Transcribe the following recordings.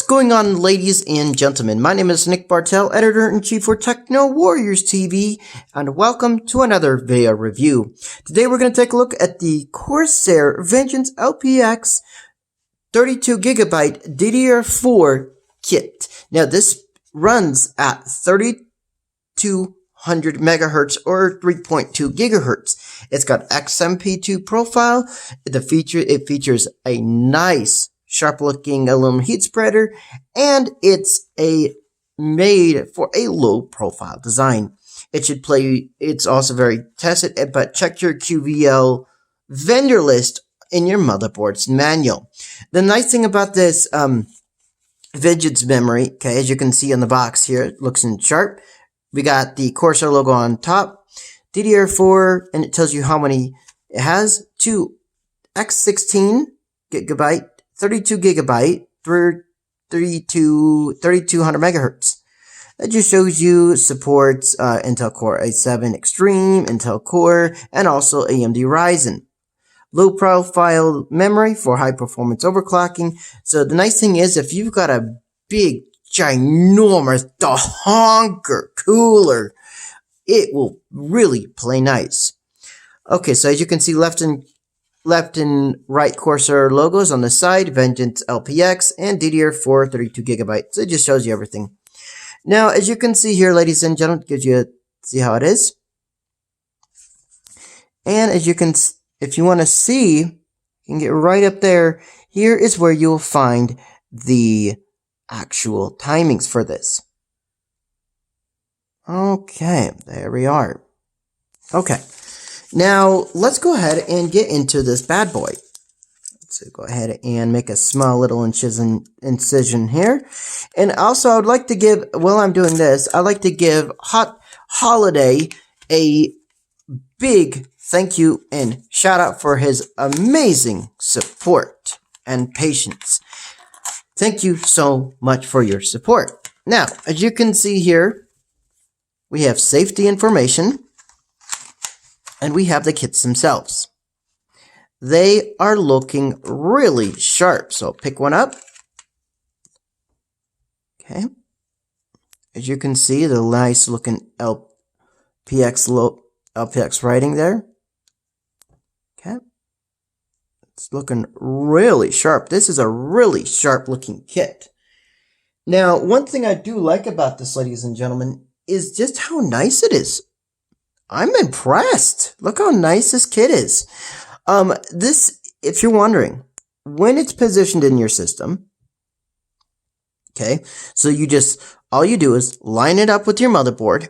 going on, ladies and gentlemen? My name is Nick Bartel, Editor-in-Chief for Techno Warriors TV, and welcome to another video review. Today we're going to take a look at the Corsair Vengeance LPX 32GB DDR4 KIT. Now this runs at 3200 megahertz or 3.2 gigahertz. It's got XMP2 profile. It features a nice sharp-looking aluminum heat spreader, and it's made for a low-profile design. It's also very tested, but check your QVL vendor list in your motherboard's manual. The nice thing about this Vengeance memory, okay, as you can see on the box here, it looks in sharp. We got the Corsair logo on top, DDR4, and it tells you how many it has. 2 X16 gigabyte, 32 gigabyte, 3200 megahertz. That just shows you supports Intel Core i7 Extreme, Intel Core, and also AMD Ryzen. Low profile memory for high performance overclocking. So the nice thing is, if you've got a big, ginormous, honker cooler, it will really play nice. Okay, so as you can see, left and right Corsair logos on the side, Vengeance LPX, and DDR4 32GB. So it just shows you everything. Now, as you can see here, ladies and gentlemen, gives you see how it is. And as you can, if you want to see, you can get right up there. Here is where you'll find the actual timings for this. Okay, there we are. Okay. Now, let's go ahead and get into this bad boy. Let's go ahead and make a small little incision here. And also, I would like to give, while I'm doing this, I'd like to give Holiday a big thank you and shout out for his amazing support and patience. Thank you so much for your support. Now, as you can see here, we have safety information. And we have the kits themselves. They are looking really sharp. So pick one up. Okay. As you can see, the nice looking LPX writing there. Okay. It's looking really sharp. This is a really sharp looking kit. Now, one thing I do like about this, ladies and gentlemen, is just how nice it is. I'm impressed. Look how nice this kit is. This, if you're wondering, when it's positioned in your system, okay, so all you do is line it up with your motherboard,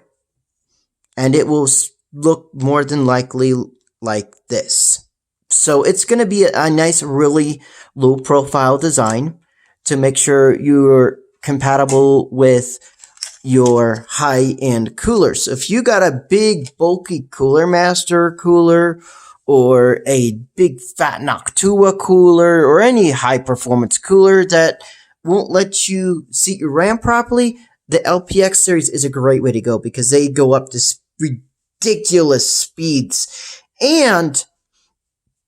and it will look more than likely like this. So it's going to be a nice, really low profile design to make sure you're compatible with your high-end coolers. So if you got a big bulky Cooler Master cooler or a big fat Noctua cooler or any high performance cooler that won't let you seat your RAM properly, the LPX series is a great way to go because they go up to ridiculous speeds and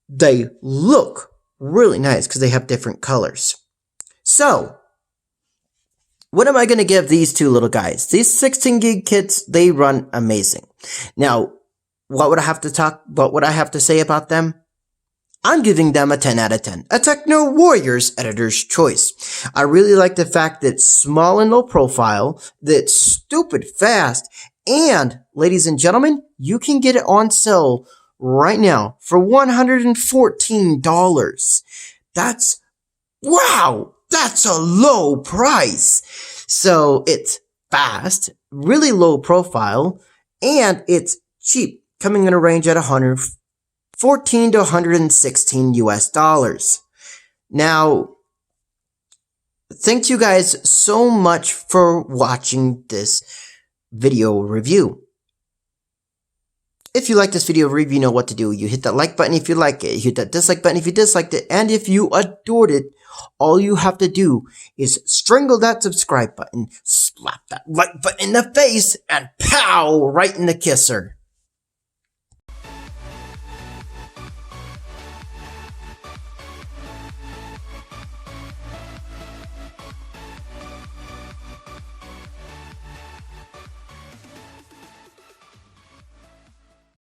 they look really nice because they have different colors. So what am I going to give these two little guys? These 16 gig kits, they run amazing. Now, what would I have to say about them? I'm giving them a 10 out of 10. A Techno Warriors editor's choice. I really like the fact that it's small and low profile, that it's stupid fast, and, ladies and gentlemen, you can get it on sale right now for $114. Wow! That's a low price. So it's fast, really low profile, and it's cheap, coming in a range at $114 to $116 US. Now, thank you guys so much for watching this video review. If you like this video review, you know what to do. You hit that like button if you like it. You hit that dislike button if you disliked it. And if you adored it, all you have to do is strangle that subscribe button, slap that like button in the face, and pow, right in the kisser.